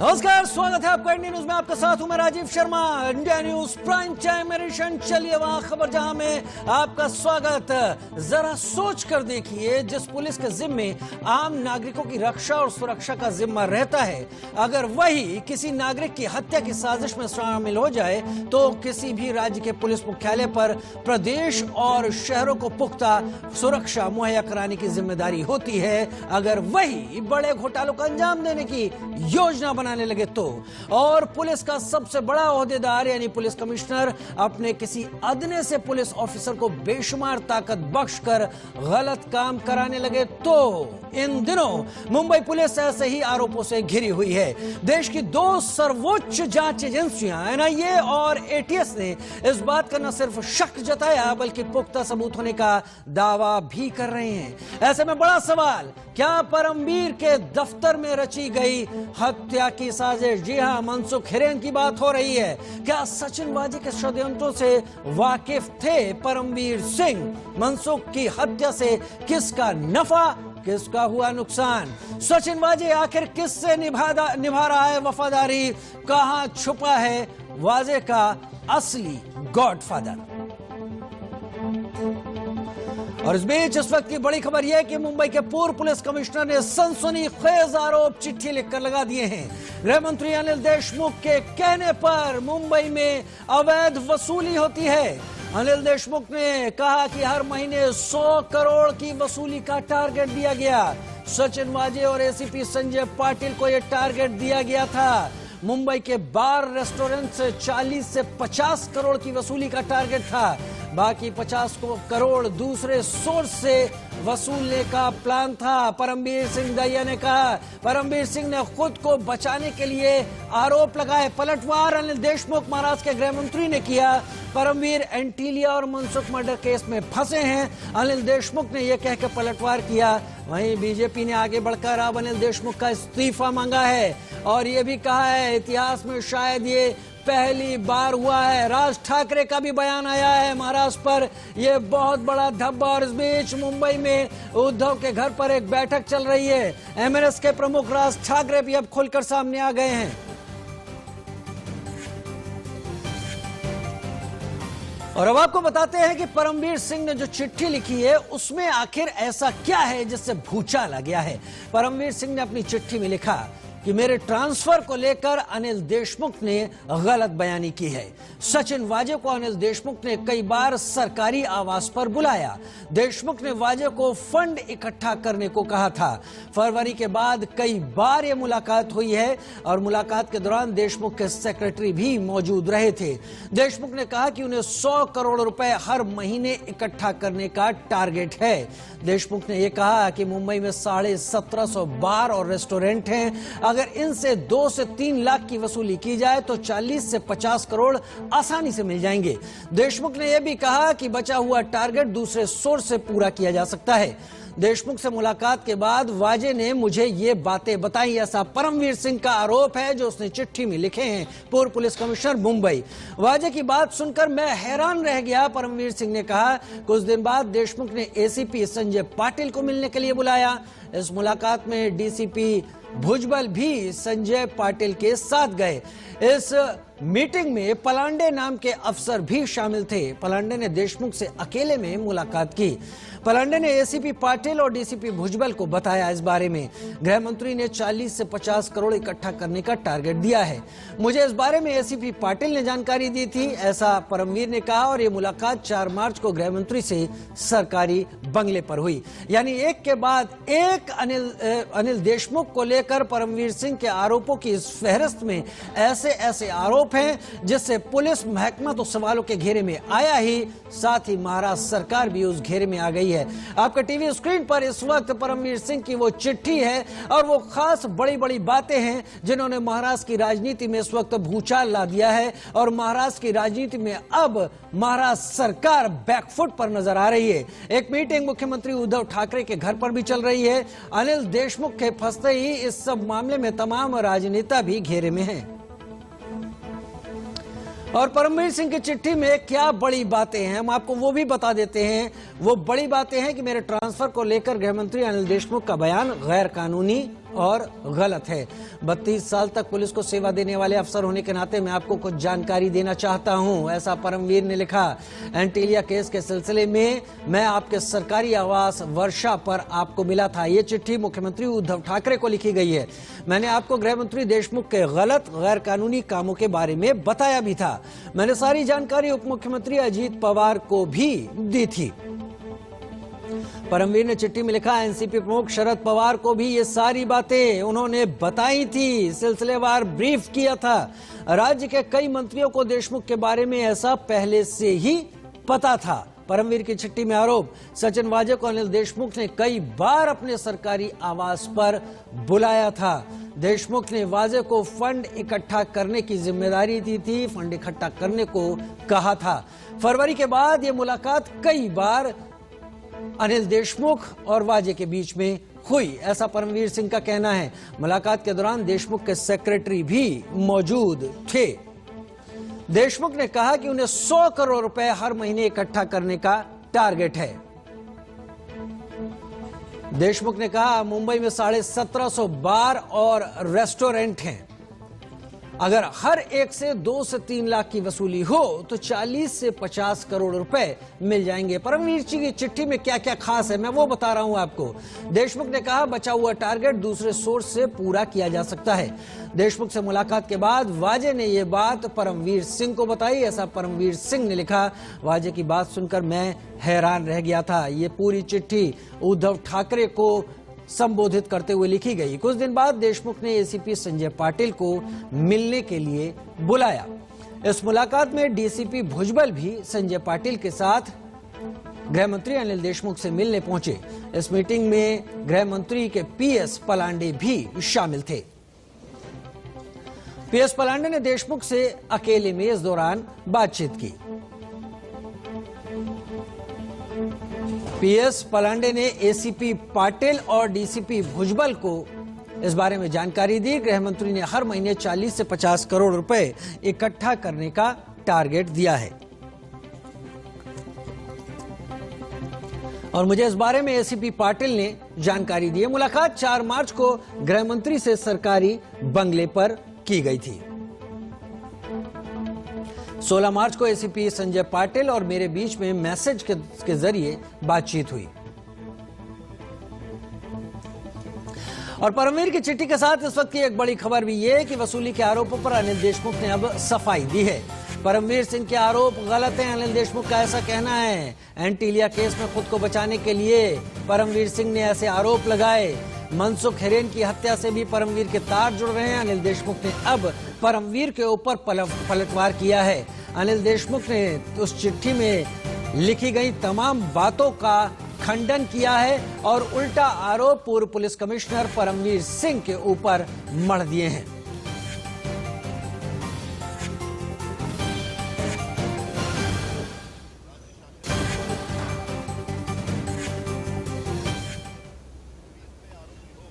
नमस्कार, स्वागत है आपका इंडिया न्यूज में। आपके साथ हूं मैं Rajiv Sharma. India News prime time edition. चलिए वहां खबर जहां में आपका स्वागत। जरा सोच कर देखिए, जिस पुलिस के जिम्मे आम नागरिकों की रक्षा और सुरक्षा का जिम्मा रहता है, अगर वही किसी नागरिक की हत्या की साजिश में शामिल हो जाए तो किसी भी राज्य के पुलिस मुख्यालय पर प्रदेश और शहरों को पुख्ता सुरक्षा मुहैया कराने की जिम्मेदारी होती है। अगर वही बड़े घोटालों को अंजाम देने की योजना बनाने लगे तो, और पुलिस का सबसे बड़ा ओहदेदार यानी पुलिस कमिश्नर अपने किसी अदने से पुलिस ऑफिसर को बेशुमार ताकत बख्शकर गलत काम कराने लगे तो। इन दिनों मुंबई पुलिस ऐसे ही आरोपों से घिरी हुई है। देश की दो सर्वोच्च जांच एजेंसियां एनआईए और एटीएस ने इस बात का न सिर्फ शक जताया बल्कि पुख्ता सबूत होने का दावा भी कर रहे हैं। ऐसे में बड़ा सवाल, क्या परमवीर के दफ्तर में रची गई हत्या की साजिश? जी हां, मनसुख हिरेन की बात हो रही है। क्या सचिन वाजे के षड्यंत्रों से वाकिफ थे परमवीर सिंह? मनसुख की हत्या से किसका नफा, किसका हुआ नुकसान? सचिन वाजे आखिर किससे निभा रहा है वफादारी? कहां छुपा है वाजे का असली गॉडफादर? और इस बीच इस वक्त की बड़ी खबर यह है कि मुंबई के पूर्व पुलिस कमिश्नर ने सनसनीखेज आरोप चिट्ठी लिखकर लगा दिए हैं। गृह मंत्री अनिल देशमुख के कहने पर मुंबई में अवैध वसूली होती है। अनिल देशमुख ने कहा कि हर महीने 100 करोड़ की वसूली का टारगेट दिया गया। सचिन वाजे और एसीपी संजय पाटिल को यह टारगेट दिया गया था। मुंबई के बार रेस्टोरेंट से 40 से 50 करोड़ की वसूली का टारगेट था। बाकी 50 करोड़ दूसरे सोर्स से वसूलने का प्लान था। परमवीर सिंह दहिया ने कहा। परमवीर सिंह ने खुद को बचाने के लिए आरोप लगाए। पलटवार अनिल देशमुख महाराष्ट्र के गृह मंत्री ने किया। परमवीर एंटीलिया और मनसुख मर्डर केस में फंसे हैं, अनिल देशमुख ने यह कहकर पलटवार किया। वहीं बीजेपी ने आगे बढ़कर अब अनिल देशमुख का इस्तीफा मांगा है और यह भी कहा है इतिहास में शायद ये पहली बार हुआ है। राज ठाकरे का भी बयान आया है महाराष्ट्र पर, यह बहुत बड़ा धब्बा। और इस बीच मुंबई में उद्धव के घर पर एक बैठक चल रही है। एमएनएस के प्रमुख राज ठाकरे भी अब खुलकर सामने आ गए हैं। और अब आपको बताते हैं कि परमवीर सिंह ने जो चिट्ठी लिखी है उसमें आखिर ऐसा क्या है जिससे भूचाल आ गया है। परमवीर सिंह ने अपनी चिट्ठी में लिखा कि मेरे ट्रांसफर को लेकर अनिल देशमुख ने गलत बयानी की है। सचिन वाजे को अनिल देशमुख ने कई बार सरकारी आवास पर बुलाया। देशमुख ने वाजे को फंड इकट्ठा करने को कहा था। फरवरी के बाद कई बार ये मुलाकात हुई है और मुलाकात के दौरान देशमुख के सेक्रेटरी भी मौजूद रहे थे। देशमुख ने कहा कि उन्हें 100 करोड़ रुपए हर महीने इकट्ठा करने का टारगेट है। देशमुख ने यह कहा कि मुंबई में 1750 बार और रेस्टोरेंट हैं। अगर इनसे 2 से 3 लाख की वसूली की जाए तो 40 से 50 करोड़ आसानी से मिल जाएंगे। देशमुख ने यह भी कहा कि बचा हुआ टारगेट दूसरे सोर्स से पूरा किया जा सकता है। देशमुख से मुलाकात के बाद वाजे ने मुझे ये बातें बताई, ऐसा परमवीर सिंह का आरोप है जो उसने चिट्ठी में लिखे हैं पूर्व पुलिस कमिश्नर मुंबई। वाजे की बात सुनकर मैं हैरान रह गया, परमवीर सिंह ने कहा। कुछ दिन बाद देशमुख ने एसीपी संजय पाटिल को मिलने के लिए बुलाया। इस मुलाकात में डीसीपी भुजबल भी संजय पाटिल के साथ गए। इस मीटिंग में पलांडे नाम के अफसर भी शामिल थे। पलांडे ने देशमुख से अकेले में मुलाकात की। पलांडे ने एसीपी पाटिल और डीसीपी भुजबल को बताया इस बारे में। गृह मंत्री ने 40 से 50 करोड़ इकट्ठा करने का टारगेट दिया है। मुझे इस बारे में एसीपी पाटिल ने जानकारी दी थी, ऐसा परमवीर ने कहा। और ये मुलाकात 4 मार्च को गृह मंत्री से सरकारी बंगले पर हुई। यानी एक के बाद एक अनिल देशमुख को लेकर परमवीर सिंह के आरोपों की इस फहरिस्त में ऐसे आरोप हैं जिससे पुलिस महकमा तो सवालों के घेरे में आया ही, साथ ही महाराष्ट्र सरकार भी उस घेरे में आ गई है। आपके टीवी स्क्रीन पर इस वक्त परमवीर सिंह की वो चिट्ठी है और वो खास बड़ी बातें हैं जिन्होंने महाराष्ट्र की राजनीति में इस वक्त भूचाल ला दिया है। और महाराष्ट्र की राजनीति में अब महाराष्ट्र सरकार बैकफुट पर नजर आ रही है। एक मीटिंग मुख्यमंत्री उद्धव ठाकरे के घर पर भी चल रही है। अनिल देशमुख के फंसते ही इस सब मामले में तमाम राजनेता भी घेरे में हैं। और परमवीर सिंह की चिट्ठी में क्या बड़ी बातें हैं हम आपको वो भी बता देते हैं। वो बड़ी बातें हैं कि मेरे ट्रांसफर को लेकर गृह मंत्री अनिल देशमुख का बयान गैर कानूनी और गलत है। 32 साल तक पुलिस को सेवा देने वाले अफसर होने के नाते मैं आपको कुछ जानकारी देना चाहता हूं, ऐसा परमवीर ने लिखा। एंटीलिया केस के सिलसिले में मैं आपके सरकारी आवास वर्षा पर आपको मिला था। ये चिट्ठी मुख्यमंत्री उद्धव ठाकरे को लिखी गई है। मैंने आपको गृह मंत्री देशमुख के गलत गैर कानूनी कामों के बारे में बताया भी था। मैंने सारी जानकारी उप मुख्यमंत्री अजीत पवार को भी दी थी। परमवीर ने चिट्ठी में लिखा, एनसीपी प्रमुख शरद पवार को भी ये सारी बातें उन्होंने बताई थी, सिलसिलेवार ब्रीफ किया था। राज्य के कई मंत्रियों को देशमुख के बारे में ऐसा पहले से ही पता था। परमवीर की चिट्ठी में आरोप, सचिन वाजे को अनिल देशमुख ने कई बार अपने सरकारी आवास पर बुलाया था। देशमुख ने वाजे को फंड इकट्ठा करने की जिम्मेदारी दी थी, फंड इकट्ठा करने को कहा था। फरवरी के बाद यह मुलाकात कई बार अनिल देशमुख और वाजे के बीच में हुई, ऐसा परमवीर सिंह का कहना है। मुलाकात के दौरान देशमुख के सेक्रेटरी भी मौजूद थे। देशमुख ने कहा कि उन्हें 100 करोड़ रुपए हर महीने इकट्ठा करने का टारगेट है। देशमुख ने कहा, मुंबई में 1750 बार और रेस्टोरेंट हैं। अगर हर एक से 2 से 3 लाख की वसूली हो तो 40 से 50 करोड़ रुपए मिल जाएंगे। परमवीर जी की चिट्ठी में क्या क्या खास है मैं वो बता रहा हूं आपको। देशमुख ने कहा, बचा हुआ टारगेट दूसरे सोर्स से पूरा किया जा सकता है। देशमुख से मुलाकात के बाद वाजे ने यह बात परमवीर सिंह को बताई, ऐसा परमवीर सिंह ने लिखा। वाजे की बात सुनकर मैं हैरान रह गया था। ये पूरी चिट्ठी उद्धव ठाकरे को संबोधित करते हुए लिखी गई। कुछ दिन बाद देशमुख ने एसीपी संजय पाटिल को मिलने के लिए बुलाया। इस मुलाकात में डीसीपी भुजबल भी संजय पाटिल के साथ गृह मंत्री अनिल देशमुख से मिलने पहुंचे। इस मीटिंग में गृह मंत्री के पीएस पलांडे भी शामिल थे। पीएस पलांडे ने देशमुख से अकेले में इस दौरान बातचीत की। पीएस पलांडे ने एसीपी पाटिल और डीसीपी भुजबल को इस बारे में जानकारी दी। गृह मंत्री ने हर महीने 40 से 50 करोड़ रुपए इकट्ठा करने का टारगेट दिया है और मुझे इस बारे में एसीपी पाटिल ने जानकारी दी है। मुलाकात 4 मार्च को गृह मंत्री से सरकारी बंगले पर की गई थी। 16 मार्च को एसीपी संजय पाटिल और मेरे बीच में मैसेज के जरिए बातचीत हुई। और परमवीर की चिट्ठी के साथ इस वक्त की एक बड़ी खबर भी ये है कि वसूली के आरोपों पर अनिल देशमुख ने अब सफाई दी है। परमवीर सिंह के आरोप गलत हैं, अनिल देशमुख का ऐसा कहना है। एंटीलिया केस में खुद को बचाने के लिए परमवीर सिंह ने ऐसे आरोप लगाए। मनसुख हिरेन की हत्या से भी परमवीर के तार जुड़ रहे हैं। अनिल देशमुख ने अब परमवीर के ऊपर पलटवार किया है। अनिल देशमुख ने उस चिट्ठी में लिखी गई तमाम बातों का खंडन किया है और उल्टा आरोप पूर्व पुलिस कमिश्नर परमवीर सिंह के ऊपर मढ़ दिए हैं।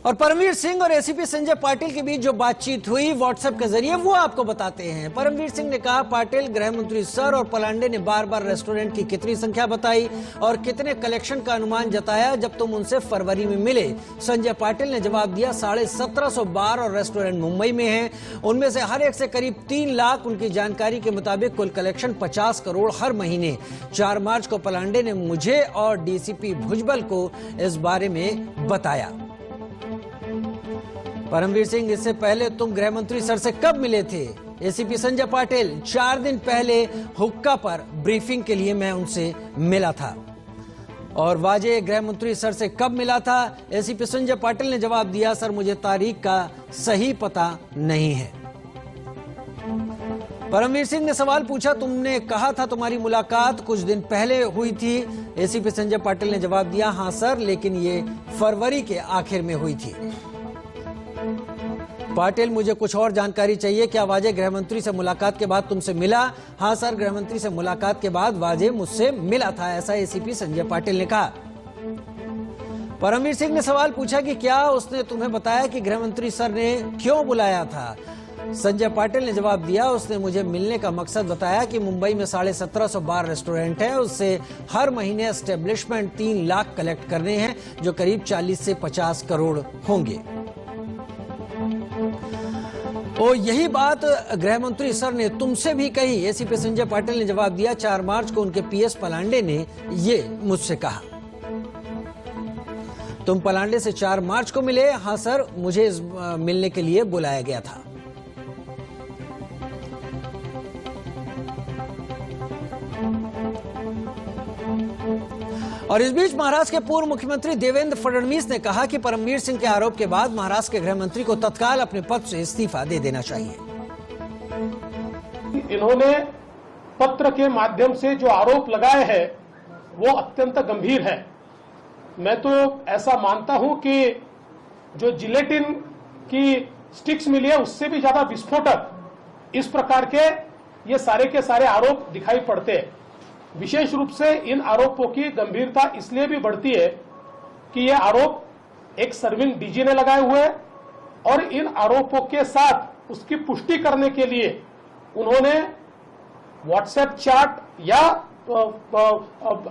और परमवीर सिंह और एसीपी संजय पाटिल के बीच जो बातचीत हुई व्हाट्सएप के जरिए वो आपको बताते हैं। परमवीर सिंह ने कहा, पाटिल, गृह मंत्री सर और पलांडे ने बार बार रेस्टोरेंट की कितनी संख्या बताई और कितने कलेक्शन का अनुमान जताया जब तुम उनसे फरवरी में मिले। संजय पाटिल ने जवाब दिया, 1750 बार और रेस्टोरेंट मुंबई में हैं। उनमें से हर एक से करीब 3 लाख। उनकी जानकारी के मुताबिक कुल कलेक्शन 50 करोड़ हर महीने। 4 मार्च को पलांडे ने मुझे और डीसीपी भुजबल को इस बारे में बताया। परमवीर सिंह, इससे पहले तुम गृह मंत्री सर से कब मिले थे? एसीपी संजय पाटिल, 4 दिन पहले हुक्का पर ब्रीफिंग के लिए मैं उनसे मिला था। और वाजे, गृह मंत्री सर से कब मिला था? एसीपी संजय पाटिल ने जवाब दिया, सर मुझे तारीख का सही पता नहीं है। परमवीर सिंह ने सवाल पूछा, तुमने कहा था तुम्हारी मुलाकात कुछ दिन पहले हुई थी। एसीपी संजय पाटिल ने जवाब दिया, हाँ सर, लेकिन ये फरवरी के आखिर में हुई थी। पाटिल, मुझे कुछ और जानकारी चाहिए। क्या वाजे गृह मंत्री से मुलाकात के बाद तुमसे मिला? हाँ सर, गृह मंत्री से मुलाकात के बाद वाजे मुझसे मिला था, ऐसा एसीपी संजय पाटिल ने कहा। परमवीर सिंह ने सवाल पूछा कि क्या उसने तुम्हें बताया कि गृह मंत्री सर ने क्यों बुलाया था? संजय पाटिल ने जवाब दिया, उसने मुझे मिलने का मकसद बताया कि मुंबई में 1750 बार रेस्टोरेंट है, उससे हर महीने एस्टेब्लिशमेंट 3 लाख कलेक्ट करने हैं जो करीब 40 से 50 करोड़ होंगे। और यही बात गृह मंत्री सर ने तुमसे भी कही। एसीपी संजय पाटिल ने जवाब दिया। 4 मार्च को उनके पीएस पलांडे ने ये मुझसे कहा। तुम पलांडे से 4 मार्च को मिले? हाँ सर, मुझे मिलने के लिए बुलाया गया था। और इस बीच महाराष्ट्र के पूर्व मुख्यमंत्री देवेंद्र फडणवीस ने कहा कि परमवीर सिंह के आरोप के बाद महाराष्ट्र के गृह मंत्री को तत्काल अपने पद से इस्तीफा दे देना चाहिए। इन्होंने पत्र के माध्यम से जो आरोप लगाए हैं वो अत्यंत गंभीर है। मैं तो ऐसा मानता हूं कि जो जिलेटिन की स्टिक्स मिली है उससे भी ज्यादा विस्फोटक इस प्रकार के ये सारे के सारे आरोप दिखाई पड़ते हैं। विशेष रूप से इन आरोपों की गंभीरता इसलिए भी बढ़ती है कि ये आरोप एक सर्विंग डीजी ने लगाए हुए हैं और इन आरोपों के साथ उसकी पुष्टि करने के लिए उन्होंने व्हाट्सएप चैट या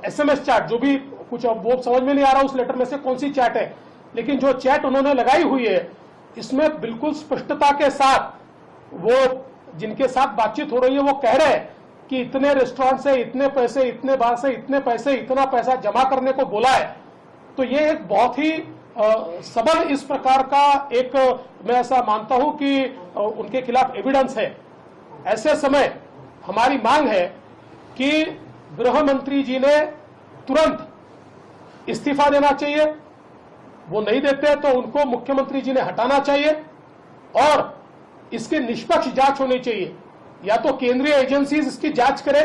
एसएमएस चैट, जो भी कुछ वो समझ में नहीं आ रहा उस लेटर में से कौन सी चैट है, लेकिन जो चैट उन्होंने लगाई हुई है इसमें बिल्कुल स्पष्टता के साथ वो जिनके साथ बातचीत हो रही है वो कह रहे हैं कि इतने रेस्टोरेंट से इतने पैसे, इतने बार से इतने पैसे, इतना पैसा जमा करने को बोला है। तो ये एक बहुत ही सबल इस प्रकार का एक मैं ऐसा मानता हूं कि उनके खिलाफ एविडेंस है। ऐसे समय हमारी मांग है कि गृह मंत्री जी ने तुरंत इस्तीफा देना चाहिए। वो नहीं देते तो उनको मुख्यमंत्री जी ने हटाना चाहिए और इसकी निष्पक्ष जांच होनी चाहिए। या तो केंद्रीय एजेंसीज इसकी जांच करे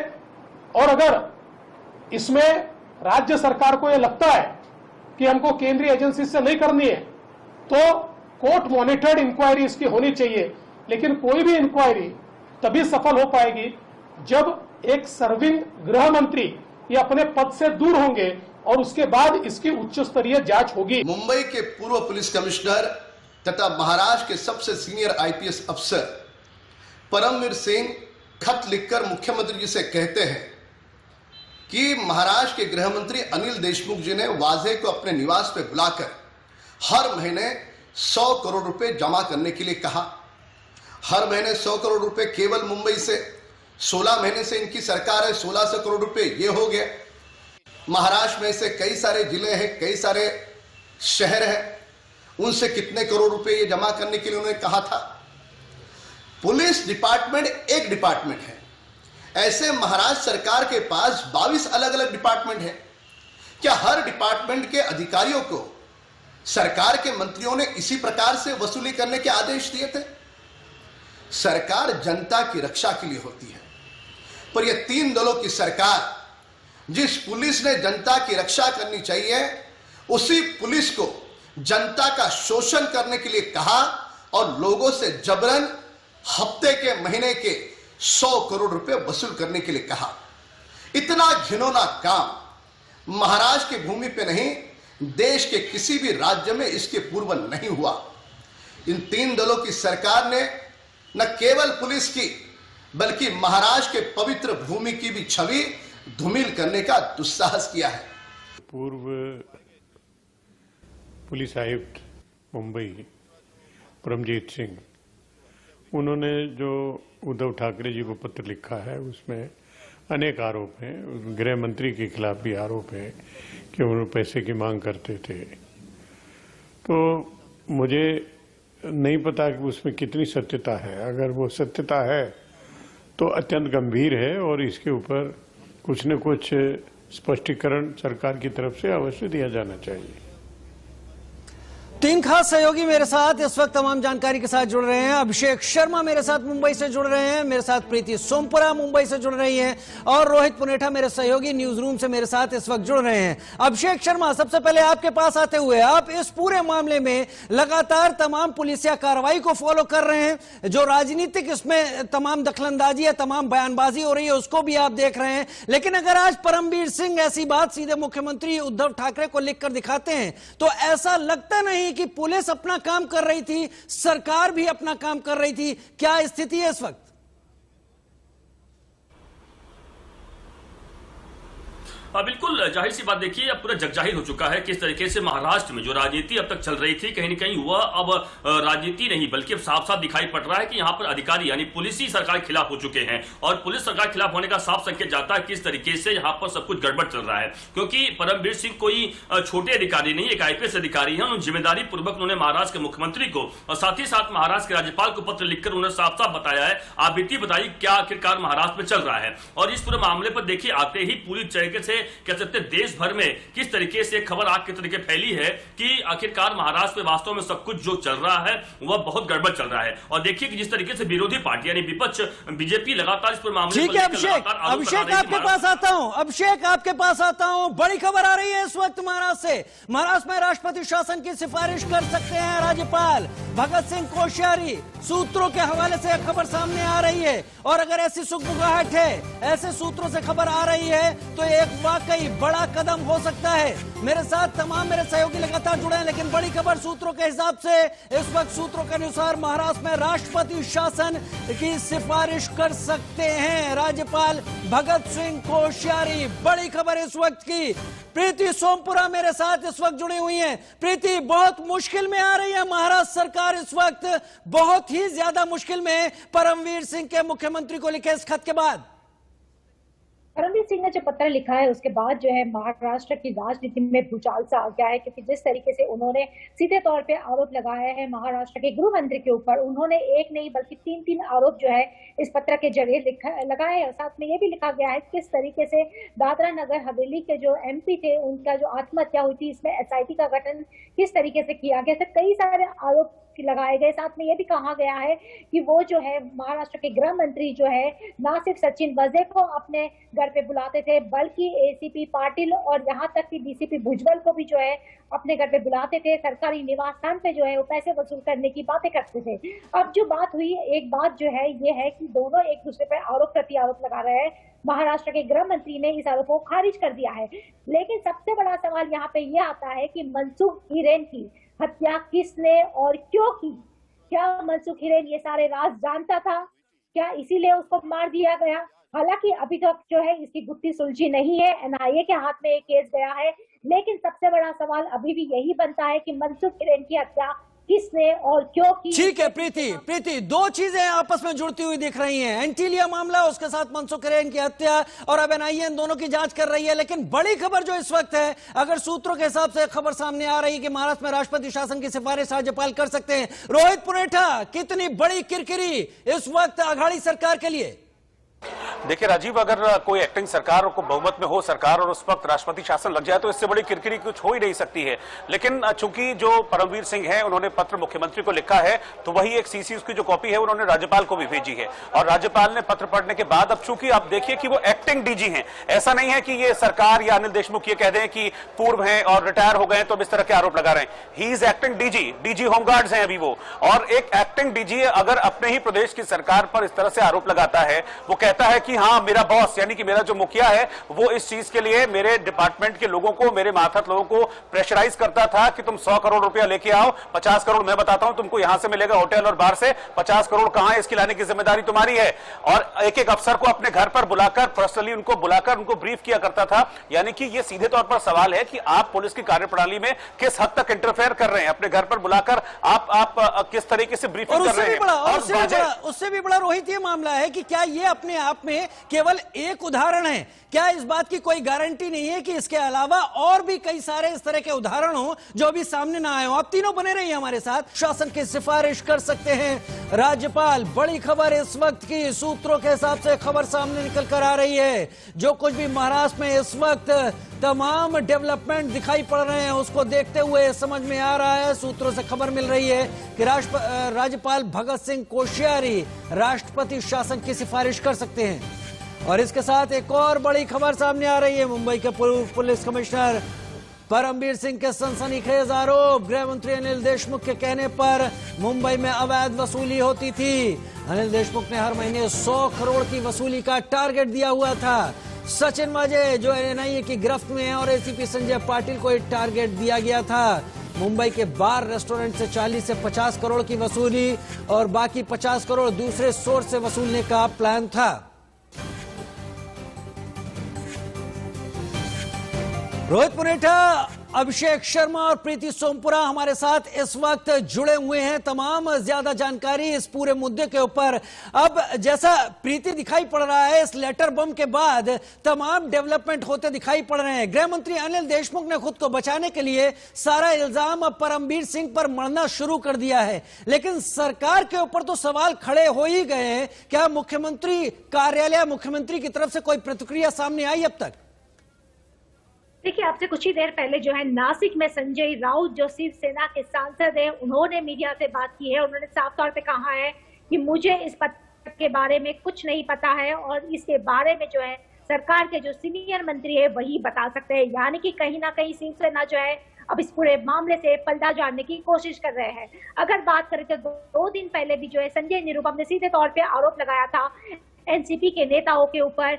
और अगर इसमें राज्य सरकार को यह लगता है कि हमको केंद्रीय एजेंसी से नहीं करनी है तो कोर्ट मॉनिटर्ड इंक्वायरी इसकी होनी चाहिए। लेकिन कोई भी इंक्वायरी तभी सफल हो पाएगी जब एक सर्विंग गृह मंत्री ये अपने पद से दूर होंगे और उसके बाद इसकी उच्च स्तरीय जांच होगी। मुंबई के पूर्व पुलिस कमिश्नर तथा महाराष्ट्र के सबसे सीनियर आईपीएस अफसर परमवीर सिंह खत लिखकर मुख्यमंत्री जी से कहते हैं कि महाराष्ट्र के गृह मंत्री अनिल देशमुख जी ने वाजे को अपने निवास पे बुलाकर हर महीने 100 करोड़ रुपए जमा करने के लिए कहा। हर महीने 100 करोड़ रुपए केवल मुंबई से, 16 महीने से इनकी सरकार है, 1600 करोड़ रुपए ये हो गया। महाराष्ट्र में से कई सारे जिले हैं, कई सारे शहर हैं, उनसे कितने करोड़ रुपए ये जमा करने के लिए उन्होंने कहा था। पुलिस डिपार्टमेंट एक डिपार्टमेंट है, ऐसे महाराष्ट्र सरकार के पास 22 अलग अलग डिपार्टमेंट है। क्या हर डिपार्टमेंट के अधिकारियों को सरकार के मंत्रियों ने इसी प्रकार से वसूली करने के आदेश दिए थे? सरकार जनता की रक्षा के लिए होती है, पर यह 3 दलों की सरकार जिस पुलिस ने जनता की रक्षा करनी चाहिए उसी पुलिस को जनता का शोषण करने के लिए कहा और लोगों से जबरन हफ्ते के महीने के 100 करोड़ रुपए वसूल करने के लिए कहा। इतना घिनौना काम महाराष्ट्र की भूमि पे नहीं, देश के किसी भी राज्य में इसके पूर्व नहीं हुआ। इन 3 दलों की सरकार ने न केवल पुलिस की बल्कि महाराष्ट्र के पवित्र भूमि की भी छवि धूमिल करने का दुस्साहस किया है। पूर्व पुलिस आयुक्त मुंबई परमजीत सिंह, उन्होंने जो उद्धव ठाकरे जी को पत्र लिखा है उसमें अनेक आरोप हैं। गृह मंत्री के खिलाफ भी आरोप है कि उन्होंने पैसे की मांग करते थे। तो मुझे नहीं पता कि उसमें कितनी सत्यता है। अगर वो सत्यता है तो अत्यंत गंभीर है और इसके ऊपर कुछ न कुछ स्पष्टीकरण सरकार की तरफ से अवश्य दिया जाना चाहिए। 3 खास सहयोगी मेरे साथ इस वक्त तमाम जानकारी के साथ जुड़ रहे हैं। अभिषेक शर्मा मेरे साथ मुंबई से जुड़ रहे हैं, मेरे साथ प्रीति सोमपुरा मुंबई से जुड़ रही हैं और रोहित पुनेठा मेरे सहयोगी न्यूज रूम से मेरे साथ इस वक्त जुड़ रहे हैं। अभिषेक शर्मा, सबसे पहले आपके पास आते हुए, आप इस पूरे मामले में लगातार तमाम पुलिसिया कार्रवाई को फॉलो कर रहे हैं। जो राजनीतिक इसमें तमाम दखलंदाजी है, तमाम बयानबाजी हो रही है, उसको भी आप देख रहे हैं। लेकिन अगर आज परमवीर सिंह ऐसी बात सीधे मुख्यमंत्री उद्धव ठाकरे को लिखकर दिखाते हैं तो ऐसा लगता नहीं कि पुलिस अपना काम कर रही थी, सरकार भी अपना काम कर रही थी। क्या स्थिति है इस वक्त? बिल्कुल जाहिर सी बात, देखिए अब पूरा जगजाहिर हो चुका है किस तरीके से महाराष्ट्र में जो राजनीति अब तक चल रही थी कहीं न कहीं वह अब राजनीति नहीं बल्कि अब साफ साफ दिखाई पड़ रहा है कि यहाँ पर अधिकारी यानी पुलिस ही सरकार के खिलाफ हो चुके हैं। और पुलिस सरकार के खिलाफ होने का साफ संकेत जाता है किस तरीके से यहाँ पर सब कुछ गड़बड़ चल रहा है, क्योंकि परमवीर सिंह कोई छोटे अधिकारी नहीं, एक IPS अधिकारी है। उन्होंने जिम्मेदारी पूर्वक उन्होंने महाराष्ट्र के मुख्यमंत्री को और साथ ही साथ महाराष्ट्र के राज्यपाल को पत्र लिखकर उन्होंने साफ साफ बताया है, आप बीती बताइए क्या आखिरकार महाराष्ट्र में चल रहा है। और इस पूरे मामले पर देखिए आते ही पूरी तरीके से कह सकते हैं देश भर में किस तरीके से खबर आग के तरीके फैली है कि आखिरकार महाराष्ट्र में वास्तव में सब कुछ जो चल रहा है वह बहुत गड़बड़ चल रहा है। और देखिए कि जिस तरीके से विरोधी पार्टी यानी विपक्ष बीजेपी लगातार इस पर मामले ठीक है अभिषेक आपके पास आता हूं, अभिषेक आपके पास आता हूं। बड़ी खबर आ रही है इस वक्त महाराष्ट्र से। महाराष्ट्र में राष्ट्रपति शासन की सिफारिश कर सकते हैं राज्यपाल भगत सिंह कोश्यारी। सूत्रों के हवाले से खबर सामने आ रही है और अगर ऐसी सुगबुगाहट है, ऐसे सूत्रों से खबर आ रही है तो एक वाकई बड़ा कदम हो सकता है। मेरे साथ तमाम मेरे सहयोगी लगातार जुड़े हैं, लेकिन बड़ी खबर सूत्रों के हिसाब से इस वक्त सूत्रों के अनुसार महाराष्ट्र में राष्ट्रपति शासन की सिफारिश कर सकते हैं राज्यपाल भगत सिंह कोश्यारी। बड़ी खबर इस वक्त की। प्रीति सोमपुरा मेरे साथ इस वक्त जुड़ी हुई है। प्रीति, बहुत मुश्किल में आ रही है महाराष्ट्र सरकार इस वक्त, बहुत ही ज्यादा मुश्किल में परमवीर सिंह के मुख्यमंत्री को लिखे इस खत के बाद। परमवीर सिंह ने जो पत्र लिखा है उसके बाद जो है महाराष्ट्र की राजनीति में भूचाल सा आ गया है, क्योंकि जिस तरीके से उन्होंने सीधे तौर पे आरोप लगाया है महाराष्ट्र के गृह मंत्री के ऊपर, उन्होंने एक नहीं बल्कि तीन आरोप जो है इस पत्र के जरिए लगाए है। और साथ में ये भी लिखा गया है किस तरीके से दादरा नगर हवेली के जो MP थे उनका जो आत्महत्या हुई थी, इसमें SIT का गठन किस तरीके से किया गया था, कई सारे आरोप लगाए गए। साथ में यह भी कहा गया है कि वो जो है महाराष्ट्र के गृह मंत्री जो है ना सिर्फ सचिन वजे को अपने घर पे बुलाते थे बल्कि ACP पाटिल और यहाँ तक कि DCP भुजबल को भी जो है अपने घर पे बुलाते थे, सरकारी निवास स्थान पे जो है वो पैसे वसूल करने की बातें करते थे। अब जो बात हुई, एक बात जो है ये है कि दोनों एक दूसरे पर आरोप प्रति आरोप लगा रहे हैं। महाराष्ट्र के गृह मंत्री ने इस आरोप को खारिज कर दिया है, लेकिन सबसे बड़ा सवाल यहाँ पे ये आता है कि मनसुख हिरेन की हत्या किसने और क्यों की? क्या मनसुख हिरेन ये सारे राज जानता था? क्या इसीलिए उसको मार दिया गया? हालांकि अभी तक जो है इसकी गुत्थी सुलझी नहीं है, NIA के हाथ में एक केस गया है, लेकिन सबसे बड़ा सवाल अभी भी यही बनता है कि मनसुख हिरेन की हत्या किसने और क्यों की? ठीक है प्रीति, दो चीजें आपस में जुड़ती हुई दिख रही हैं। एंटीलिया मामला, उसके साथ मनसुख हिरेन की हत्या और अब NIA इन दोनों की जांच कर रही है। लेकिन बड़ी खबर जो इस वक्त है, अगर सूत्रों के हिसाब से खबर सामने आ रही है कि महाराष्ट्र में राष्ट्रपति शासन की सिफारिश राज्यपाल कर सकते हैं। रोहित पुनेठा, कितनी बड़ी किरकिरी इस वक्त अघाड़ी सरकार के लिए? देखिए राजीव, अगर कोई एक्टिंग सरकार को बहुमत में हो सरकार और उस वक्त राष्ट्रपति शासन लग जाए तो इससे बड़ी किरकिरी कुछ हो ही नहीं सकती है। लेकिन चूंकि जो परमवीर सिंह हैं उन्होंने पत्र मुख्यमंत्री को लिखा है तो वही एक CC उसकी जो कॉपी है उन्होंने राज्यपाल को भी भेजी है और राज्यपाल ने पत्र पढ़ने के बाद अब चूंकि आप देखिए कि वो एक्टिंग DG हैं, ऐसा नहीं है कि ये सरकार या अनिल देशमुख ये कह दें कि पूर्व हैं और रिटायर हो गए तो अब इस तरह के आरोप लगा रहे हैं। He is acting DG home guards हैं अभी वो, और एक एक्टिंग DG अगर अपने ही प्रदेश की सरकार पर इस तरह से आरोप लगाता है, वो कहता है कि हाँ मेरा बॉस यानी कि मेरा जो मुखिया है वो इस चीज के लिए मेरे डिपार्टमेंट के लोगों को, मेरे मातहत लोगों को प्रेशराइज करता था कि तुम 100 करोड़ रुपया लेके आओ, 50 करोड़ मैं बताता हूं तुमको यहां से मिलेगा होटल और बाहर से, 50 करोड़ कहां है इसकी लाने की जिम्मेदारी तुम्हारी है। और एक एक अफसर को अपने घर पर बुलाकर पर्सनली उनको बुलाकर उनको ब्रीफ किया करता था। यानी कि यह सीधे तौर पर सवाल है कि आप पुलिस की कार्यप्रणाली में किस हद तक इंटरफेयर कर रहे हैं, अपने घर पर बुलाकर आप किस तरीके से ब्रीफिंग कर रहे हैं। उससे भी बड़ा रोहित ये मामला है कि क्या ये अपने आप में केवल एक उदाहरण है? क्या इस बात की कोई गारंटी नहीं है कि इसके अलावा और भी कई सारे इस तरह के उदाहरण हो जो अभी सामने ना आए हो? आप तीनों बने रहिए हमारे साथ। शासन की सिफारिश कर सकते हैं राज्यपाल, बड़ी खबर इस वक्त की। सूत्रों के हिसाब से खबर सामने निकल कर आ रही है। जो कुछ भी महाराष्ट्र में इस वक्त तमाम डेवलपमेंट दिखाई पड़ रहे हैं उसको देखते हुए समझ में आ रहा है, सूत्रों से खबर मिल रही है कि राज्यपाल भगत सिंह कोश्यारी राष्ट्रपति शासन की सिफारिश कर सकते हैं। और इसके साथ एक और बड़ी खबर सामने आ रही है। मुंबई के पूर्व पुलिस कमिश्नर परमवीर सिंह के सनसनीखेज आरोप। गृह मंत्री अनिल देशमुख के कहने पर मुंबई में अवैध वसूली होती थी। अनिल देशमुख ने हर महीने 100 करोड़ की वसूली का टारगेट दिया हुआ था। सचिन वाजे जो NIA की गिरफ्त में है और ACP संजय पाटिल को एक टारगेट दिया गया था। मुंबई के बार रेस्टोरेंट से 40 से 50 करोड़ की वसूली और बाकी 50 करोड़ दूसरे सोर्स से वसूलने का प्लान था। रोहित पुनेठा, अभिषेक शर्मा और प्रीति सोमपुरा हमारे साथ इस वक्त जुड़े हुए हैं। तमाम ज्यादा जानकारी इस पूरे मुद्दे के ऊपर। अब जैसा प्रीति दिखाई पड़ रहा है, इस लेटर बम के बाद तमाम डेवलपमेंट होते दिखाई पड़ रहे हैं। गृह मंत्री अनिल देशमुख ने खुद को बचाने के लिए सारा इल्जाम अब परमबीर सिंह पर मढ़ना शुरू कर दिया है, लेकिन सरकार के ऊपर तो सवाल खड़े हो ही गए हैं। क्या मुख्यमंत्री कार्यालय, मुख्यमंत्री की तरफ से कोई प्रतिक्रिया सामने आई अब तक? देखिए, आपसे कुछ ही देर पहले जो है नासिक में संजय राउत जो शिवसेना के सांसद हैं, उन्होंने मीडिया से बात की है। उन्होंने साफ तौर पे कहा है कि मुझे इस पत्र के बारे में कुछ नहीं पता है और इसके बारे में जो है सरकार के जो सीनियर मंत्री है वही बता सकते हैं। यानी कि कहीं ना कहीं शिवसेना जो है अब इस पूरे मामले से पर्दा झाड़ने की कोशिश कर रहे हैं। अगर बात करें तो 2 दिन पहले भी जो है संजय निरुपम ने सीधे तौर पे आरोप लगाया था एनसीपी के नेताओं के ऊपर,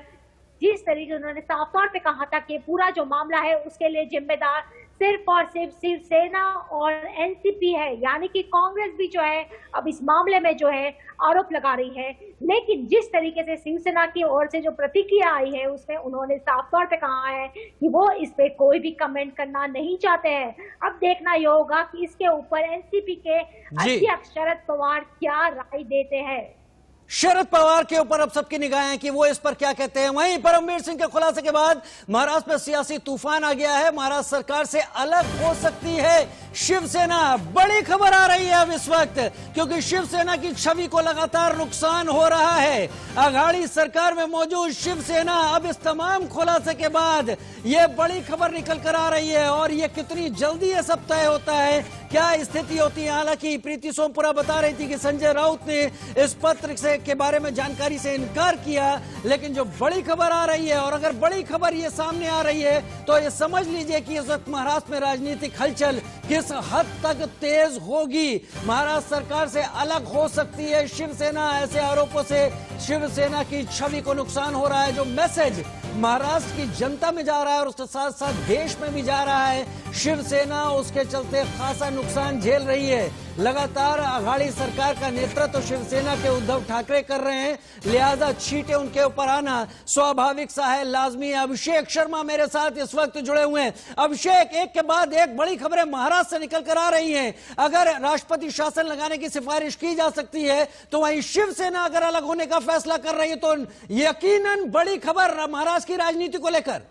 जिस तरीके उन्होंने साफ तौर पे कहा था कि पूरा जो मामला है उसके लिए जिम्मेदार सिर्फ और सिर्फ शिवसेना और एनसीपी है। यानी कि कांग्रेस भी जो है अब इस मामले में जो है आरोप लगा रही है। लेकिन जिस तरीके से शिवसेना की ओर से जो प्रतिक्रिया आई है उसमें उन्होंने साफ तौर पे कहा है कि वो इस पे कोई भी कमेंट करना नहीं चाहते हैं। अब देखना ये होगा कि इसके ऊपर एनसीपी के अध्यक्ष शरद पवार क्या राय देते हैं। शरद पवार के ऊपर अब सबकी निगाहें हैं कि वो इस पर क्या कहते हैं। वहीं परमबीर सिंह के खुलासे के बाद महाराष्ट्र में सियासी तूफान आ गया है। महाराष्ट्र सरकार से अलग हो सकती है शिवसेना। बड़ी खबर आ रही है अब इस वक्त, क्योंकि शिवसेना की छवि को लगातार नुकसान हो रहा है। अघाड़ी सरकार में मौजूद शिवसेना अब इस तमाम खुलासे के बाद ये बड़ी खबर निकल कर आ रही है। और ये कितनी जल्दी ये सब तय होता है, क्या स्थिति होती है। हालांकि प्रीति सोमपुरा बता रही थी कि संजय राउत ने इस पत्र के बारे में जानकारी से इनकार किया, लेकिन जो बड़ी खबर आ रही है, और अगर बड़ी खबर ये सामने आ रही है तो ये समझ लीजिए कि इस वक्त महाराष्ट्र में राजनीतिक हलचल किस हद तक तेज होगी। महाराष्ट्र सरकार से अलग हो सकती है शिवसेना। ऐसे आरोपों से शिवसेना की छवि को नुकसान हो रहा है। जो मैसेज महाराष्ट्र की जनता में जा रहा है और उसके साथ साथ देश में भी जा रहा है, शिवसेना उसके चलते खासा नुकसान झेल रही है। लगातार अघाड़ी सरकार का नेतृत्व शिवसेना के उद्धव ठाकरे कर रहे हैं, लिहाजा छींटे उनके ऊपर आना स्वाभाविक सा है, लाजमी है। अभिषेक शर्मा मेरे साथ इस वक्त जुड़े हुए हैं। अभिषेक, एक के बाद एक बड़ी खबरें महाराष्ट्र से निकल कर आ रही हैं। अगर राष्ट्रपति शासन लगाने की सिफारिश की जा सकती है तो वहीं शिवसेना अगर अलग होने का फैसला कर रही है तो यकीनन बड़ी खबर महाराष्ट्र की राजनीति को लेकर।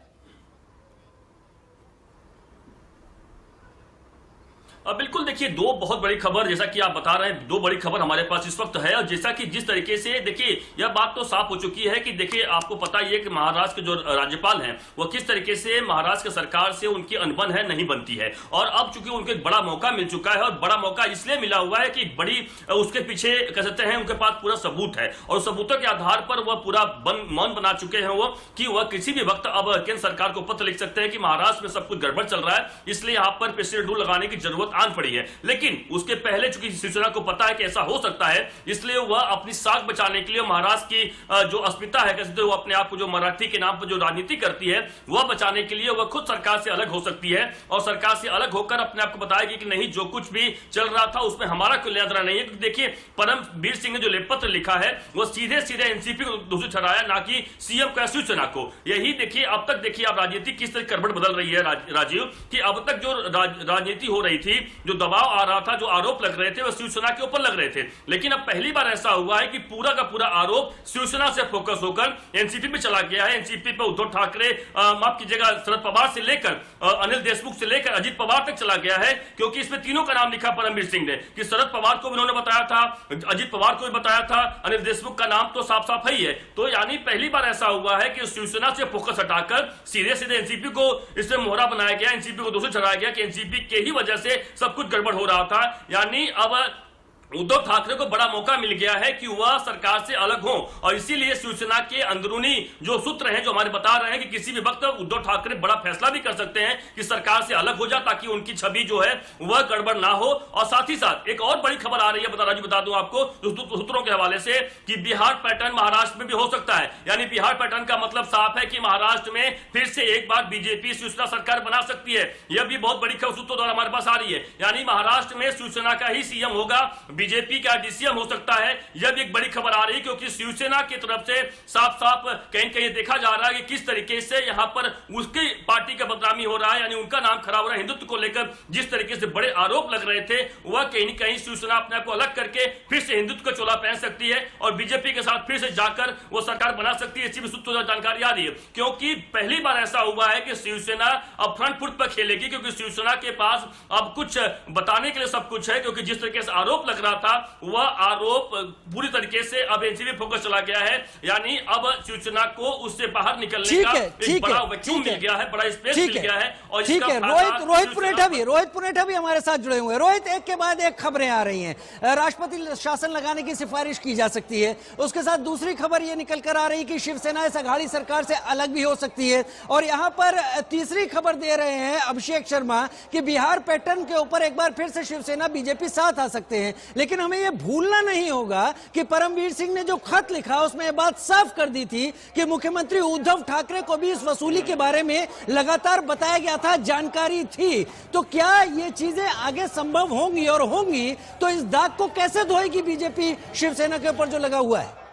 बिल्कुल, देखिए, 2 बहुत बड़ी खबर, जैसा कि आप बता रहे हैं, 2 बड़ी खबर हमारे पास इस वक्त है। और जैसा कि जिस तरीके से देखिए यह बात तो साफ हो चुकी है कि देखिए आपको पता ही है कि महाराष्ट्र के जो राज्यपाल हैं वो किस तरीके से महाराष्ट्र सरकार से उनकी अनबन है, नहीं बनती है। और अब चूंकि उनको एक बड़ा मौका मिल चुका है, और बड़ा मौका इसलिए मिला हुआ है कि बड़ी उसके पीछे कह सकते हैं उनके पास पूरा सबूत है, और सबूतों के आधार पर वह पूरा मौन बना चुके हैं वो कि वह किसी भी वक्त अब केंद्र सरकार को पत्र लिख सकते हैं कि महाराष्ट्र में सब कुछ गड़बड़ चल रहा है, इसलिए यहाँ पर प्रेसिडेंट रूल लगाने की जरूरत आन पड़ी है। लेकिन उसके पहले चूंकि शिवसेना को पता है कि ऐसा हो सकता है, इसलिए वह अपनी साख बचाने के लिए महाराष्ट्र की जो अस्मिता है, कहते हैं वो अपने आप को जो मराठी के नाम पर जो राजनीति करती है वह बचाने के लिए वह खुद सरकार से अलग हो सकती है, और सरकार से अलग होकर अपने आप को बताएगी कि नहीं, जो कुछ भी चल रहा था उसमें हमारा कोई लेना नहीं है। क्योंकि देखिए परमबीर सिंह ने जो लेपत्र लिखा है वह सीधे सीधे एनसीपी को दोषी ठहराया, ना कि सीएम का शिवसेना को। यही देखिए अब तक देखिए आप राजनीति किस तरह करबट बदल रही है राजीव, कि अब तक जो राजनीति हो रही थी, जो दबाव आ रहा था, जो आरोप लग रहे थे वो शिवसेना के ऊपर लग रहे थे। लेकिन अब पहली बार ऐसा हुआ है कि पूरा का पूरा आरोप शिवसेना से फोकस होकर एनसीपी पे चला गया है। एनसीपी पे उद्धव ठाकरे, माफ कीजिएगा, शरद पवार से लेकर अनिल देशमुख से लेकर अजित पवार तक चला गया है, क्योंकि इसमें तीनों का नाम लिखा परमबीर सिंह ने, कि शरद पवार को भी उन्होंने बताया था, अजित पवार को भी बताया था, अनिल देशमुख का नाम तो साफ साफ ही है। तो यानी पहली बार ऐसा हुआ है कि शिवसेना से फोकस हटाकर सीधे सीधे एनसीपी को इसमें मोहरा बनाया गया, एनसीपी को दोषी ठहराया गया कि एनसीपी के ही वजह से सब कुछ गड़बड़ हो रहा था। यानी अब उद्धव ठाकरे को बड़ा मौका मिल गया है कि वह सरकार से अलग हो, और इसीलिए शिवसेना के अंदरूनी जो सूत्र हैं जो हमारे बता रहे हैं कि किसी भी वक्त उद्धव ठाकरे बड़ा फैसला भी कर सकते हैं कि सरकार से अलग हो जाए, ताकि उनकी छवि जो है वह गड़बड़ ना हो। और साथ ही साथ एक और बड़ी खबर आ रही है, बता दूं आपको सूत्रों के हवाले से, कि बिहार पैटर्न महाराष्ट्र में भी हो सकता है। यानी बिहार पैटर्न का मतलब साफ है कि महाराष्ट्र में फिर से एक बार बीजेपी शिवसेना सरकार बना सकती है। यह भी बहुत बड़ी खबर सूत्रों द्वारा हमारे पास आ रही है। यानी महाराष्ट्र में शिवसेना का ही सीएम होगा, बीजेपी का डीसीएम हो सकता है, यह भी एक बड़ी खबर आ रही, क्योंकि शिवसेना की तरफ से साफ साफ कहीं कहीं देखा जा रहा है कि किस तरीके से यहां पर उसकी पार्टी का बदनामी हो रहा है, यानी उनका नाम खराब हो रहा है। हिंदुत्व को लेकर जिस तरीके से बड़े आरोप लग रहे थे, वह कहीं न कहीं शिवसेना अपने आप को अलग करके फिर से हिंदुत्व का चोला पहन सकती है और बीजेपी के साथ फिर से जाकर वो सरकार बना सकती है। इसकी भी सूत्रों से जानकारी आ रही है, क्योंकि पहली बार ऐसा हुआ है कि शिवसेना अब फ्रंट फुट पर खेलेगी, क्योंकि शिवसेना के पास अब कुछ बताने के लिए सब कुछ है। क्योंकि जिस तरीके से आरोप लग रहा था, वह आरोप पूरी तरीके से अब एनसीपी फोकस चला गया है, यानी अब शिवसेना को उससे बाहर निकलने का एक बड़ा वैक्यूम मिल गया है, बड़ा स्पेस मिल गया है। और ठीक है, रोहित पुनेठा भी हमारे साथ जुड़े हुए हैं। रोहित, एक के बाद एक खबरें आ रही हैं। राष्ट्रपति शासन लगाने की सिफारिश की जा सकती है, उसके साथ दूसरी खबर यह निकल कर आ रही है कि शिवसेना इस अघाड़ी सरकार से अलग भी हो सकती है, और यहां पर तीसरी खबर दे रहे हैं अभिषेक शर्मा कि बिहार पैटर्न के ऊपर एक बार फिर से शिवसेना बीजेपी साथ आ सकते हैं। लेकिन हमें यह भूलना नहीं होगा कि परमवीर सिंह ने जो खत लिखा उसमें यह बात साफ कर दी थी कि मुख्यमंत्री उद्धव ठाकरे को भी इस वसूली के बारे में लगातार बताया गया था, जानकारी थी। तो क्या ये चीजें आगे संभव होंगी, और होंगी तो इस दाग को कैसे धोएगी बीजेपी शिवसेना के ऊपर जो लगा हुआ है?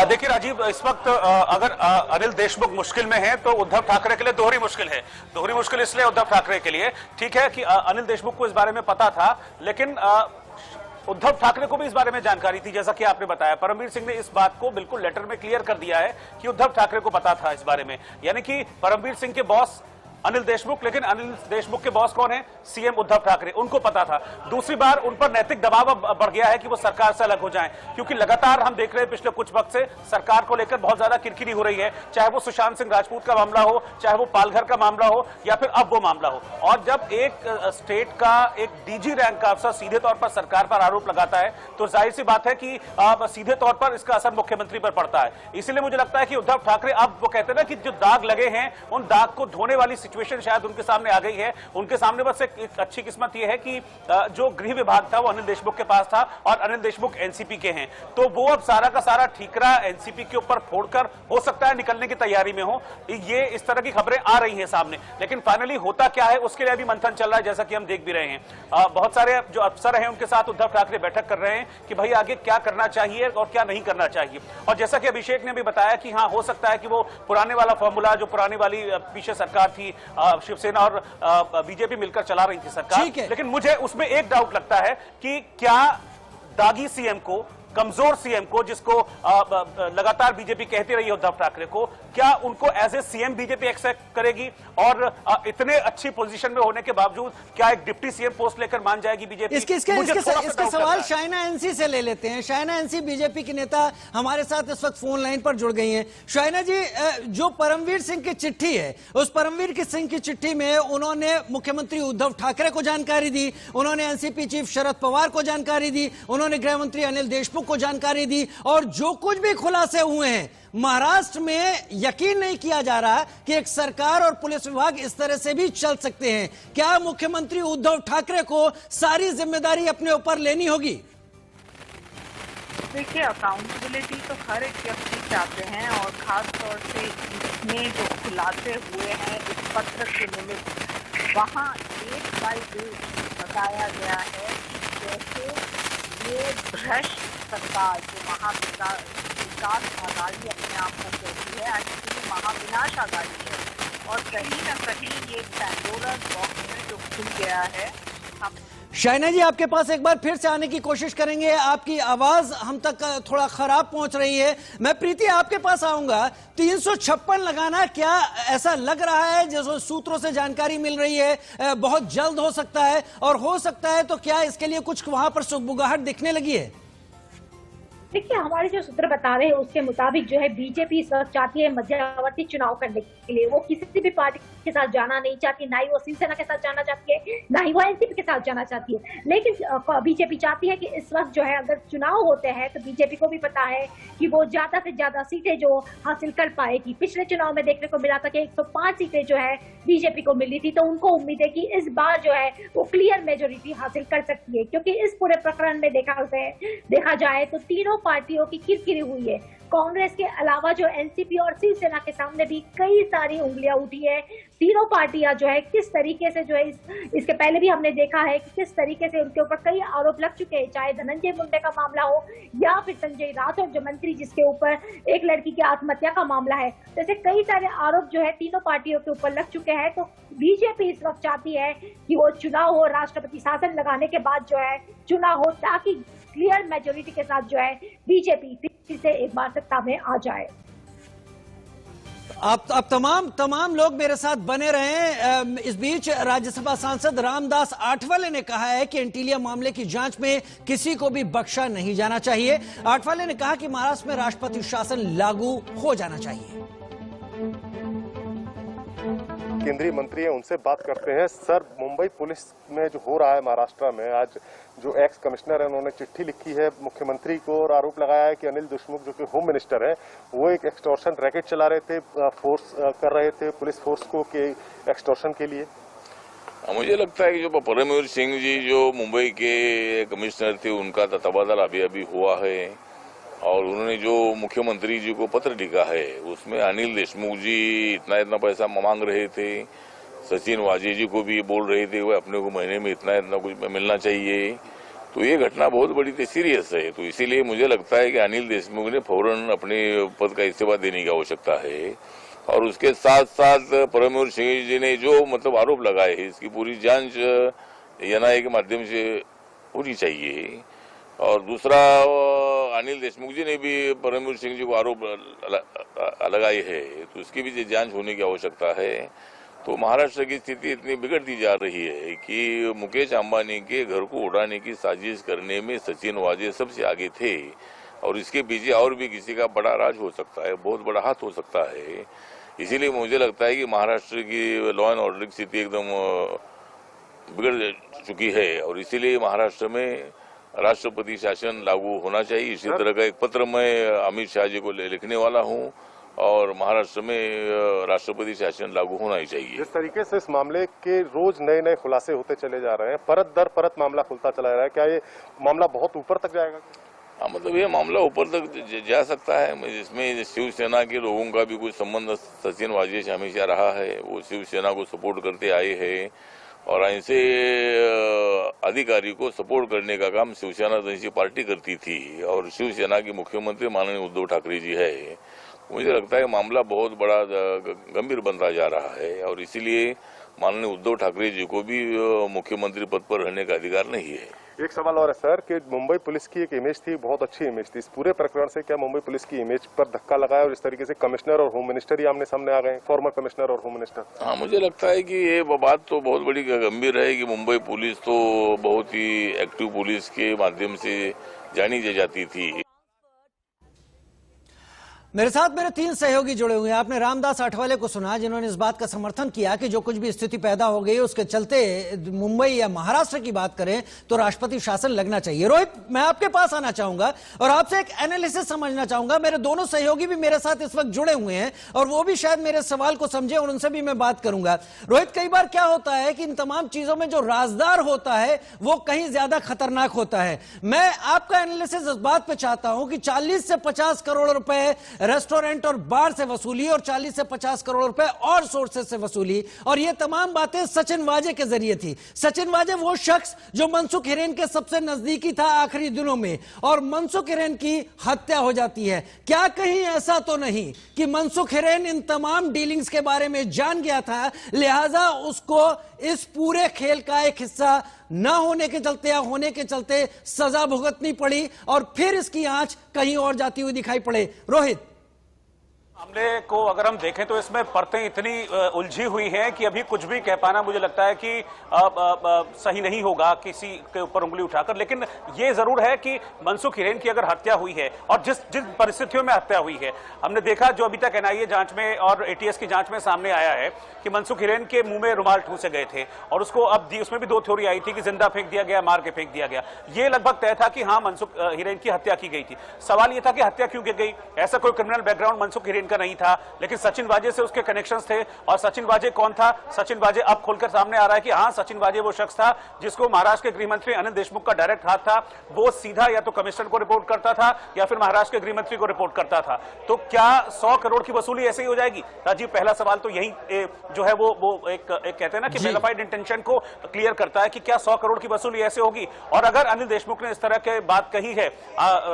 देखिए राजीव, इस वक्त अगर अनिल देशमुख मुश्किल में है तो उद्धव ठाकरे के लिए दोहरी मुश्किल है। दोहरी मुश्किल इसलिए उद्धव ठाकरे के लिए, ठीक है कि अनिल देशमुख को इस बारे में पता था, लेकिन उद्धव ठाकरे को भी इस बारे में जानकारी थी। जैसा कि आपने बताया, परमवीर सिंह ने इस बात को बिल्कुल लेटर में क्लियर कर दिया है कि उद्धव ठाकरे को पता था इस बारे में, यानी कि परमवीर सिंह के बॉस अनिल देशमुख, लेकिन अनिल देशमुख के बॉस कौन है? सीएम उद्धव ठाकरे, उनको पता था। दूसरी बार उन पर नैतिक दबाव बढ़ गया है कि वो सरकार से अलग हो जाएं, क्योंकि लगातार हम देख रहे हैं पिछले कुछ वक्त से सरकार को लेकर बहुत ज्यादा किरकिरी हो रही है, चाहे वो सुशांत सिंह राजपूत का मामला हो, चाहे वो पालघर का मामला हो, या फिर अब वो मामला हो। और जब एक स्टेट का एक डीजी रैंक का अफसर सीधे तौर पर सरकार पर आरोप लगाता है, तो जाहिर सी बात है कि सीधे तौर पर इसका असर मुख्यमंत्री पर पड़ता है। इसलिए मुझे लगता है कि उद्धव ठाकरे, अब वो कहते हैं ना कि जो दाग लगे हैं, उन दाग को धोने वाली सिचुएशन शायद उनके सामने आ गई है। उनके सामने बस एक अच्छी किस्मत यह है कि जो गृह विभाग था वो अनिल देशमुख के पास था, और अनिल देशमुख एनसीपी के हैं, तो वो अब सारा का सारा ठीकरा एनसीपी के ऊपर फोड़कर हो सकता है निकलने की तैयारी में हो। ये इस तरह की खबरें आ रही हैं सामने, लेकिन फाइनली होता क्या है उसके लिए अभी मंथन चल रहा है, जैसा कि हम देख भी रहे हैं। बहुत सारे जो अफसर हैं उनके साथ उद्धव ठाकरे बैठक कर रहे हैं कि भाई आगे क्या करना चाहिए और क्या नहीं करना चाहिए। और जैसा कि अभिषेक ने भी बताया कि हाँ, हो सकता है कि वो पुराने वाला फॉर्मूला, जो पुरानी वाली पीछे सरकार थी, शिवसेना और बीजेपी मिलकर चला रही थी सरकार, लेकिन मुझे उसमें एक डाउट लगता है कि क्या दागी सीएम को, कमजोर सीएम को, जिसको लगातार बीजेपी कहती रही है उद्धव ठाकरे को, क्या उनको as a CM BJP accept करेगी? और इतने अच्छी पोजीशन में होने के बावजूद क्या एक डिप्टी सीएम पोस्ट लेकर मान जाएगी बीजेपी? इसके सवाल शाइना एनसी से ले लेते हैं। शाइना एनसी बीजेपी की नेता हमारे साथ इस वक्त फोन लाइन पर जुड़ गई हैं। शाइना जी, जो परमवीर सिंह की चिट्ठी है, उस परमवीर सिंह की चिट्ठी में उन्होंने मुख्यमंत्री उद्धव ठाकरे को जानकारी दी, उन्होंने एनसीपी चीफ शरद पवार को जानकारी दी, उन्होंने गृह मंत्री अनिल देशमुख को जानकारी दी, और जो कुछ भी खुलासे हुए हैं महाराष्ट्र में, यकीन नहीं किया जा रहा कि एक सरकार और पुलिस विभाग इस तरह से भी चल सकते हैं। क्या मुख्यमंत्री उद्धव ठाकरे को सारी जिम्मेदारी अपने ऊपर लेनी होगी? देखिए, अकाउंटेबिलिटी तो हर एक व्यक्ति चाहते हैं, और खास तौर से इसमें जो खुलासे हुए हैं इस पत्र के निमित्त, वहाँ 1 बाय 2 बताया गया है कि जैसे ये भ्रष्ट सरकार जो महाविकास आघाड़ी अपने आप को कहती है, एक्चुअली महाविनाश आघाड़ी है, और कहीं ना कहीं ये पैंडोरा बॉक्स में जो खुल गया है। शाइना जी, आपके पास एक बार फिर से आने की कोशिश करेंगे, आपकी आवाज हम तक थोड़ा खराब पहुंच रही है। मैं प्रीति आपके पास आऊंगा। 356 लगाना क्या ऐसा लग रहा है, जैसे सूत्रों से जानकारी मिल रही है बहुत जल्द हो सकता है, और हो सकता है तो क्या इसके लिए कुछ वहां पर सुगबुगाहट दिखने लगी है? देखिए, हमारे जो सूत्र बता रहे हैं उसके मुताबिक जो है बीजेपी इस वक्त चाहती है मध्यावर्ती चुनाव करने के लिए। वो किसी भी पार्टी के साथ जाना नहीं चाहती, ना ही वो शिवसेना के साथ जाना चाहती है, ना ही वो एनसीपी के साथ जाना चाहती है। लेकिन बीजेपी चाहती है कि इस वक्त जो है अगर चुनाव होते हैं तो बीजेपी को भी पता है कि वो ज्यादा से ज्यादा सीटें जो हासिल कर पाएगी। पिछले चुनाव में देखने को मिला था कि 105 सीटें जो है बीजेपी को मिली थी, तो उनको उम्मीद है कि इस बार जो है वो क्लियर मेजोरिटी हासिल कर सकती है, क्योंकि इस पूरे प्रकरण में देखा जाए तो तीनों पार्टियों की किरकिरी हुई है। कांग्रेस के अलावा जो एनसीपी और शिवसेना के सामने भी कई सारी उंगलियां उठी है। तीनों पार्टियां जो है किस तरीके से जो है इसके पहले भी हमने देखा है कि किस तरीके से उनके ऊपर कई आरोप लग चुके हैं, चाहे धनंजय मुंडे का मामला हो या फिर संजय राठौर जो मंत्री जिसके ऊपर एक लड़की की आत्महत्या का मामला है। जैसे कई सारे आरोप जो है तीनों पार्टियों के ऊपर लग चुके हैं। तो बीजेपी इस वक्त चाहती है कि वो चुनाव हो, राष्ट्रपति शासन लगाने के बाद जो है चुनाव हो, ताकि क्लियर मेजोरिटी के साथ जो है बीजेपी फिर से एक बार सत्ता में आ जाए। आप तमाम लोग मेरे साथ बने रहे। इस बीच राज्यसभा सांसद रामदास आठवले ने कहा है कि एंटीलिया मामले की जांच में किसी को भी बख्शा नहीं जाना चाहिए। आठवले ने कहा कि महाराष्ट्र में राष्ट्रपति शासन लागू हो जाना चाहिए। केंद्रीय मंत्री है, उनसे बात करते हैं। सर, मुंबई पुलिस में जो हो रहा है महाराष्ट्र में, आज जो एक्स कमिश्नर है उन्होंने चिट्ठी लिखी है मुख्यमंत्री को और आरोप लगाया है कि अनिल देशमुख जो कि होम मिनिस्टर है वो एक एक्सटॉर्शन रैकेट चला रहे थे, फोर्स कर रहे थे पुलिस फोर्स को कि एक्सटॉर्शन के लिए। मुझे लगता है कि जो परमवीर सिंह जी जो मुंबई के कमिश्नर थे उनका तबादला अभी हुआ है और उन्होंने जो मुख्यमंत्री जी को पत्र लिखा है उसमें अनिल देशमुख जी इतना पैसा मांग रहे थे। सचिन वाजे जी को भी बोल रहे थे वो अपने को महीने में इतना कुछ मिलना चाहिए। तो ये घटना बहुत बड़ी सीरियस है। तो इसीलिए मुझे लगता है कि अनिल देशमुख ने फौरन अपने पद का इस्तीफा देने की आवश्यकता है और उसके साथ साथ परमवीर सिंह जी ने जो आरोप लगाए हैं इसकी पूरी जांच एनआईए के माध्यम से होनी चाहिए। और दूसरा, अनिल देशमुख जी ने भी परमवीर सिंह जी को आरोप लगाए है तो उसकी भी जांच होने की आवश्यकता है। तो महाराष्ट्र की स्थिति इतनी बिगड़ती जा रही है कि मुकेश अंबानी के घर को उड़ाने की साजिश करने में सचिन वाजे सबसे आगे थे और इसके पीछे और भी किसी का बड़ा राज हो सकता है, बहुत बड़ा हाथ हो सकता है। इसीलिए मुझे लगता है कि महाराष्ट्र की लॉ एंड ऑर्डर की स्थिति एकदम बिगड़ चुकी है और इसीलिए महाराष्ट्र में राष्ट्रपति शासन लागू होना चाहिए। इसी तरह का एक पत्र मैं अमित शाह जी को लिखने वाला हूँ और महाराष्ट्र में राष्ट्रपति शासन लागू होना ही चाहिए। जिस तरीके से इस मामले के रोज नए खुलासे होते चले जा रहे हैं, परत दर परत मामला खुलता चला जा रहा है, क्या ये मामला बहुत ऊपर तक जाएगा? हाँ, ये मामला ऊपर तक जा सकता है। इसमें शिवसेना के लोगों का भी कुछ संबंध सचिन वाजे से हमेशा रहा है। वो शिवसेना को सपोर्ट करते आए हैं और ऐसे अधिकारी को सपोर्ट करने का काम शिवसेना जैसी पार्टी करती थी और शिवसेना के मुख्यमंत्री माननीय उद्धव ठाकरे जी है। मुझे लगता है मामला बहुत बड़ा गंभीर बनता जा रहा है और इसीलिए माननीय उद्धव ठाकरे जी को भी मुख्यमंत्री पद पर रहने का अधिकार नहीं है। एक सवाल और है सर कि मुंबई पुलिस की एक इमेज थी, बहुत अच्छी इमेज थी। इस पूरे प्रकरण से क्या मुंबई पुलिस की इमेज पर धक्का लगाया और इस तरीके से कमिश्नर और होम मिनिस्टर ही आमने सामने आ गए, फॉर्मर कमिश्नर और होम मिनिस्टर? हाँ, मुझे लगता है कि ये बात तो बहुत बड़ी गंभीर है कि मुंबई पुलिस तो बहुत ही एक्टिव पुलिस के माध्यम से जानी जाती थी। मेरे साथ मेरे 3 सहयोगी जुड़े हुए हैं। आपने रामदास आठवले को सुना जिन्होंने इस बात का समर्थन किया कि जो कुछ भी स्थिति पैदा हो गई उसके चलते मुंबई या महाराष्ट्र की बात करें तो राष्ट्रपति शासन लगना चाहिए। रोहित, मैं आपके पास आना चाहूंगा और आपसे एक एनालिसिस समझना चाहूंगा। मेरे दोनों सहयोगी भी मेरे साथ इस वक्त जुड़े हुए हैं और वो भी शायद मेरे सवाल को समझे और उनसे भी मैं बात करूंगा। रोहित, कई बार क्या होता है कि इन तमाम चीजों में जो राजदार होता है वो कहीं ज्यादा खतरनाक होता है। मैं आपका एनालिसिस इस बात पर चाहता हूं कि 40 से 50 करोड़ रुपए रेस्टोरेंट और बार से वसूली और 40 से 50 करोड़ रुपए और सोर्सेस से वसूली, और ये तमाम बातें सचिन वाजे के जरिए थी। सचिन वाजे वो शख्स जो मनसुख हिरेन के सबसे नजदीकी था आखिरी दिनों में, और मनसुख हिरेन की हत्या हो जाती है। क्या कहीं ऐसा तो नहीं कि मनसुख हिरेन इन तमाम डीलिंग्स के बारे में जान गया था, लिहाजा उसको इस पूरे खेल का एक हिस्सा न होने के चलते या होने के चलते सजा भुगतनी पड़ी और फिर इसकी आंच कहीं और जाती हुई दिखाई पड़े? रोहित, मामले को अगर हम देखें तो इसमें परतें इतनी उलझी हुई हैं कि अभी कुछ भी कह पाना मुझे लगता है कि सही नहीं होगा किसी के ऊपर उंगली उठाकर। लेकिन ये जरूर है कि मनसुख हिरेन की अगर हत्या हुई है और जिस परिस्थितियों में हत्या हुई है, हमने देखा जो अभी तक एनआईए जांच में और एटीएस की जांच में सामने आया है कि मनसुख हिरेन के मुंह में रुमाल ठूसे गए थे और उसको उसमें भी 2 थ्योरी आई थी कि जिंदा फेंक दिया गया, मार के फेंक दिया गया। ये लगभग तय था कि हाँ, मनसुख हिरेन की हत्या की गई थी। सवाल यह था कि हत्या क्यों की गई? ऐसा कोई क्रिमिनल बैकग्राउंड मनसुख हिरेन का नहीं था, लेकिन सचिन वाजे से उसके कनेक्शंस थे। और सचिन वाजे कौन था? सचिन वाजे अब खुलकर सामने आ रहा है कि हाँ, सचिन वाजे वो शख्स था जिसको महाराष्ट्र के गृह मंत्री अनिल देशमुख का डायरेक्ट हाथ था। वो सीधा या तो कमिश्नर को रिपोर्ट करता था या फिर महाराष्ट्र के गृह मंत्री को रिपोर्ट करता था। तो क्या 100 करोड़ की वसूली ऐसे ही हो जाएगी? राजीव, पहला सवाल तो यही जो है वो एक कहते हैं ना कि वेरिफाइड इंटेंशन को क्लियर करता है कि क्या 100 करोड़ की वसूली ऐसे होगी? और अगर अनिल देशमुख ने इस तरह के बात कही है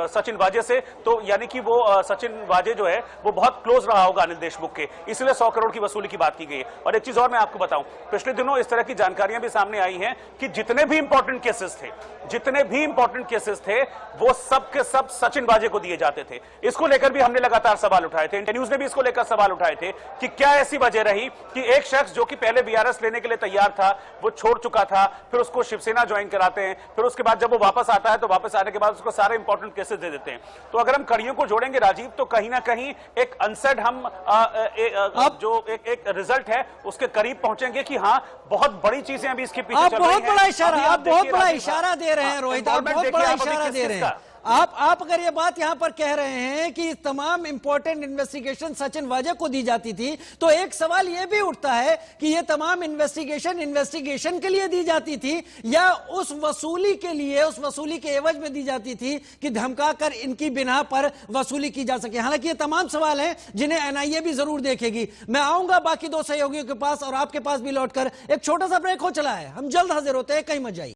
सचिन वाजे से, तो यानी कि वो सचिन वाजे जो है वो बहुत क्लोज रहा होगा अनिल देशमुख के, इसलिए 100 करोड़ की वसूली की बात की गई है। और एक चीज और मैं आपको बताऊं, पिछले दिनों इस तरह की जानकारियां भी सामने आई हैं कि जितने भी इंपॉर्टेंट केसेस थे वो सब के सब सचिन वाजे को दिए जाते थे। इसको लेकर भी हमने लगातार सवाल उठाए थे, इंडिया न्यूज ने भी इसको लेकर सवाल उठाए थे कि क्या ऐसी वजह रही कि एक शख्स जो कि पहले वीआरएस लेने के लिए तैयार था, वो छोड़ चुका था, फिर उसको शिवसेना ज्वाइन कराते हैं, फिर उसके बाद जब वो वापस आता है तो वापस आने के बाद उसको सारे इंपॉर्टेंट केसेस दे देते हैं। तो अगर हम कड़ियों को जोड़ेंगे राजीव, तो कहीं ना कहीं एक अनसेड हम जो एक रिजल्ट है उसके करीब पहुंचेंगे कि हाँ, बहुत बड़ी चीजें अभी इसके पीछे आप चल रही बहुत हैं। बड़ा इशारा, अभी आप बहुत देखिए बड़ा राजीव, इशारा दे रहे हैं रोहित, आप बहुत बड़ा इशारा दे रहे हैं। आप अगर ये बात यहां पर कह रहे हैं कि तमाम इंपॉर्टेंट इन्वेस्टिगेशन सचिन वाजे को दी जाती थी, तो एक सवाल यह भी उठता है कि ये तमाम इन्वेस्टिगेशन के लिए दी जाती थी या उस वसूली के लिए, उस वसूली के एवज में दी जाती थी कि धमकाकर इनकी बिना पर वसूली की जा सके। हालांकि ये तमाम सवाल हैं जिन्हें एनआईए भी जरूर देखेगी। मैं आऊंगा बाकी दो सहयोगियों के पास और आपके पास भी लौटकर। एक छोटा सा ब्रेक हो चला है, हम जल्द हाजिर होते हैं, कहीं मत जाइए।